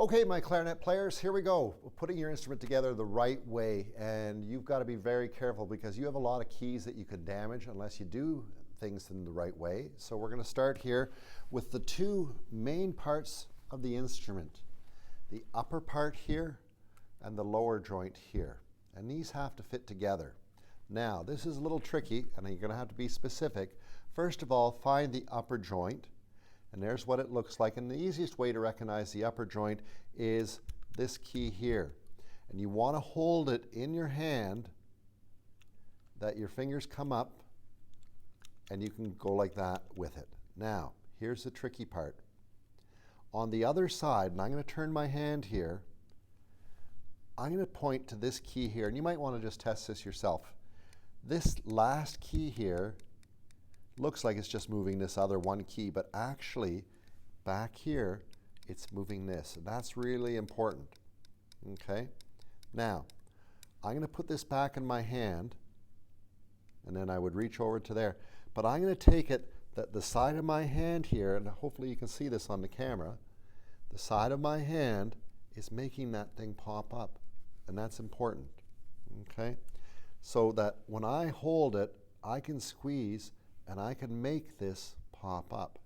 Okay, my clarinet players, here we go. We're putting your instrument together the right way, and you've got to be very careful because you have a lot of keys that you can damage unless you do things in the right way. So we're going to start here with the two main parts of the instrument, the upper part here and the lower joint here. And these have to fit together. Now, this is a little tricky, and you're going to have to be specific. First of all, find the upper joint. And there's what it looks like. And the easiest way to recognize the upper joint is this key here. And you want to hold it in your hand that your fingers come up and you can go like that with it. Now, here's the tricky part. On the other side, and I'm going to turn my hand here, I'm going to point to this key here. And you might want to just test this yourself. This last key here looks like it's just moving this other one key, but actually back here it's moving this, and that's really important. Okay, now I'm going to put this back in my hand, and then I would reach over to there, but I'm going to take it that the side of my hand here, and hopefully you can see this on the camera, the side of my hand is making that thing pop up, and that's important. Okay, so that when I hold it I can squeeze and I can make this pop up.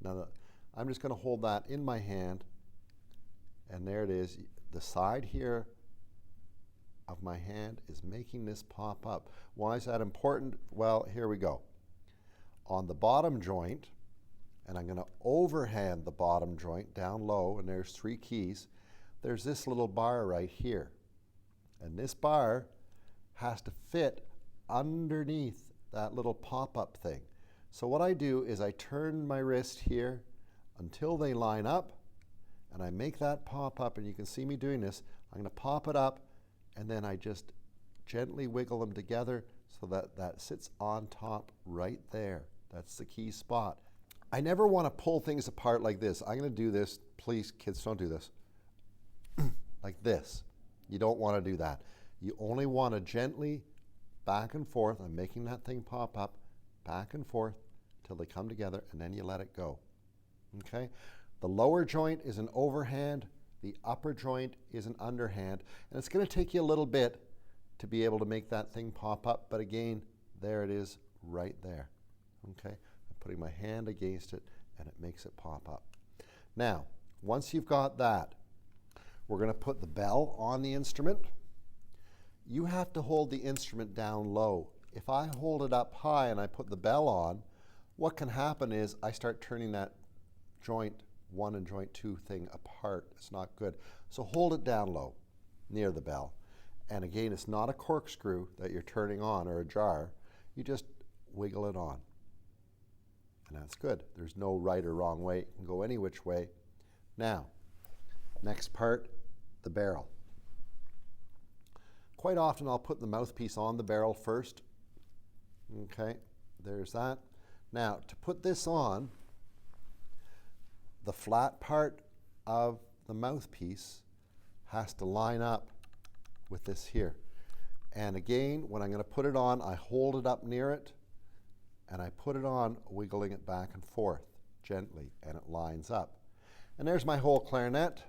Now, I'm just going to hold that in my hand, and there it is. The side here of my hand is making this pop up. Why is that important? Well, here we go. On the bottom joint, and I'm going to overhand the bottom joint down low, and there's three keys. There's this little bar right here, and this bar has to fit underneath that little pop-up thing. So what I do is I turn my wrist here until they line up, and I make that pop up, and you can see me doing this. I'm going to pop it up, and then I just gently wiggle them together so that that sits on top right there. That's the key spot. I never want to pull things apart like this. I'm going to do this. Please, kids, don't do this. Like this. You don't want to do that. You only want to gently back and forth. I'm making that thing pop up, back and forth till they come together, and then you let it go. Okay? The lower joint is an overhand, the upper joint is an underhand, and it's going to take you a little bit to be able to make that thing pop up, but again, there it is right there. Okay? I'm putting my hand against it, and it makes it pop up. Now, once you've got that, we're going to put the bell on the instrument. You have to hold the instrument down low. If I hold it up high and I put the bell on, what can happen is I start turning that joint 1 and joint 2 thing apart. It's not good. So hold it down low near the bell. And again, it's not a corkscrew that you're turning on or a jar. You just wiggle it on. And that's good. There's no right or wrong way. It can go any which way. Now, next part, the barrel. Quite often I'll put the mouthpiece on the barrel first. Okay, there's that. Now, to put this on, the flat part of the mouthpiece has to line up with this here. And again, when I'm going to put it on, I hold it up near it, and I put it on, wiggling it back and forth gently, and it lines up. And there's my whole clarinet.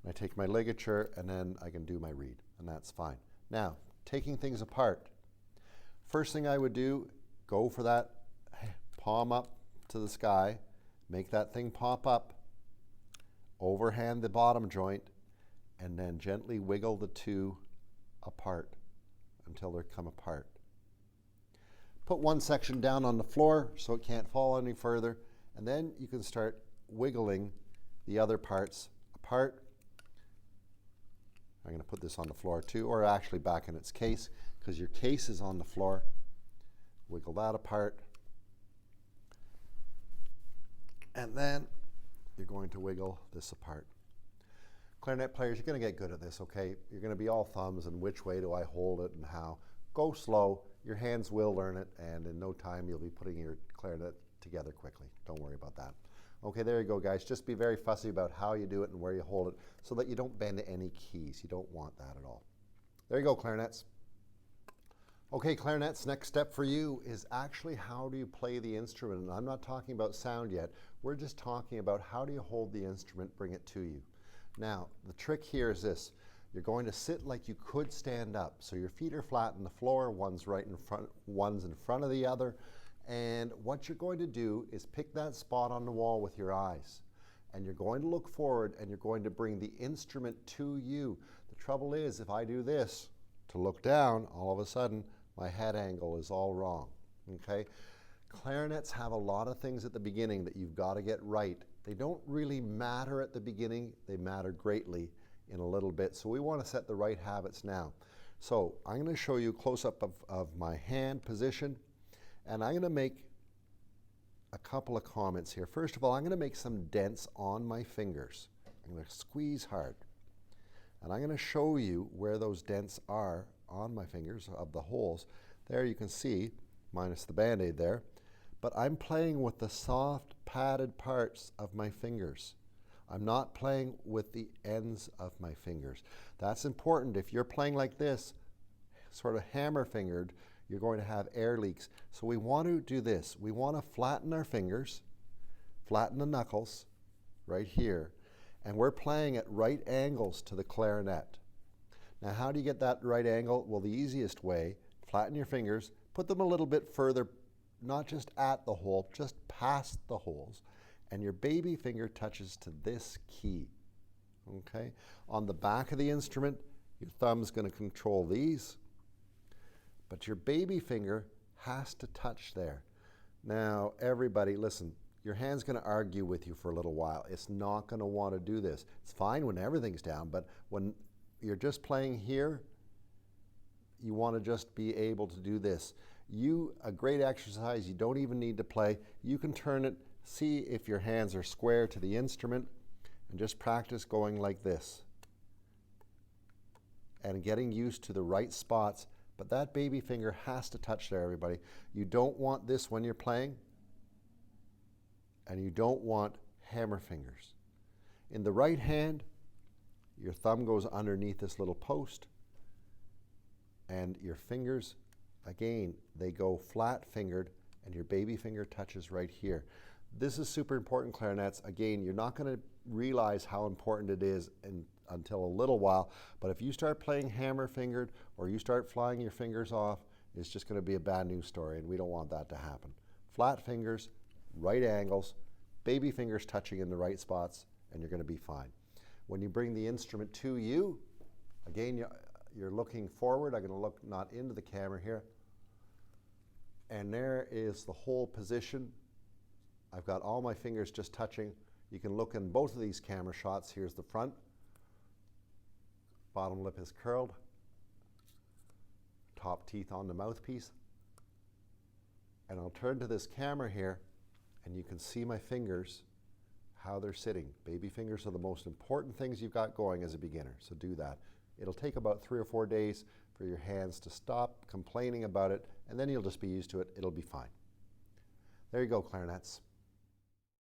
And I take my ligature, and then I can do my reed, and that's fine. Now, taking things apart. First thing I would do, go for that palm up to the sky, make that thing pop up, overhand the bottom joint, and then gently wiggle the two apart until they come apart. Put one section down on the floor so it can't fall any further, and then you can start wiggling the other parts apart. I'm going to put this on the floor too, or actually back in its case, because your case is on the floor. Wiggle that apart. And then you're going to wiggle this apart. Clarinet players, you're going to get good at this, okay? You're going to be all thumbs and which way do I hold it and how. Go slow. Your hands will learn it, and in no time you'll be putting your clarinet together quickly. Don't worry about that. Okay, there you go, guys. Just be very fussy about how you do it and where you hold it so that you don't bend any keys. You don't want that at all. There you go, clarinets. Okay, clarinets, next step for you is actually how do you play the instrument? And I'm not talking about sound yet. We're just talking about how do you hold the instrument, bring it to you. Now, the trick here is this. You're going to sit like you could stand up. So your feet are flat on the floor, one's in front of the other. And what you're going to do is pick that spot on the wall with your eyes. And you're going to look forward and you're going to bring the instrument to you. The trouble is, if I do this to look down, all of a sudden my head angle is all wrong. Okay? Clarinets have a lot of things at the beginning that you've got to get right. They don't really matter at the beginning, they matter greatly in a little bit. So we want to set the right habits now. So I'm going to show you a close-up of my hand position, and I'm going to make a couple of comments here. First of all, I'm going to make some dents on my fingers. I'm going to squeeze hard. And I'm going to show you where those dents are on my fingers of the holes. There you can see, minus the Band-Aid there. But I'm playing with the soft padded parts of my fingers. I'm not playing with the ends of my fingers. That's important. If you're playing like this, sort of hammer-fingered, you're going to have air leaks. So we want to do this. We want to flatten our fingers, flatten the knuckles right here, and we're playing at right angles to the clarinet. Now, how do you get that right angle? Well, the easiest way, flatten your fingers, put them a little bit further, not just at the hole, just past the holes, and your baby finger touches to this key. Okay? On the back of the instrument, your thumb's going to control these, but your baby finger has to touch there. Now, everybody, listen, your hand's going to argue with you for a little while. It's not going to want to do this. It's fine when everything's down, but when you're just playing here, you want to just be able to do this. A great exercise, you don't even need to play. You can turn it, see if your hands are square to the instrument, and just practice going like this. And getting used to the right spots, but that baby finger has to touch there, everybody. You don't want this when you're playing, and you don't want hammer fingers. In the right hand, your thumb goes underneath this little post, and your fingers, again, they go flat-fingered, and your baby finger touches right here. This is super important, clarinets. Again, you're not going to realize how important it is until a little while, but if you start playing hammer-fingered or you start flying your fingers off, it's just going to be a bad news story, and we don't want that to happen. Flat fingers, right angles, baby fingers touching in the right spots, and you're going to be fine. When you bring the instrument to you, again, you're looking forward. I'm going to look not into the camera here. And there is the whole position. I've got all my fingers just touching. You can look in both of these camera shots. Here's the front. Bottom lip is curled. Top teeth on the mouthpiece. And I'll turn to this camera here, and you can see my fingers, how they're sitting. Baby fingers are the most important things you've got going as a beginner, so do that. It'll take about 3 or 4 days for your hands to stop complaining about it, and then you'll just be used to it. It'll be fine. There you go, clarinets.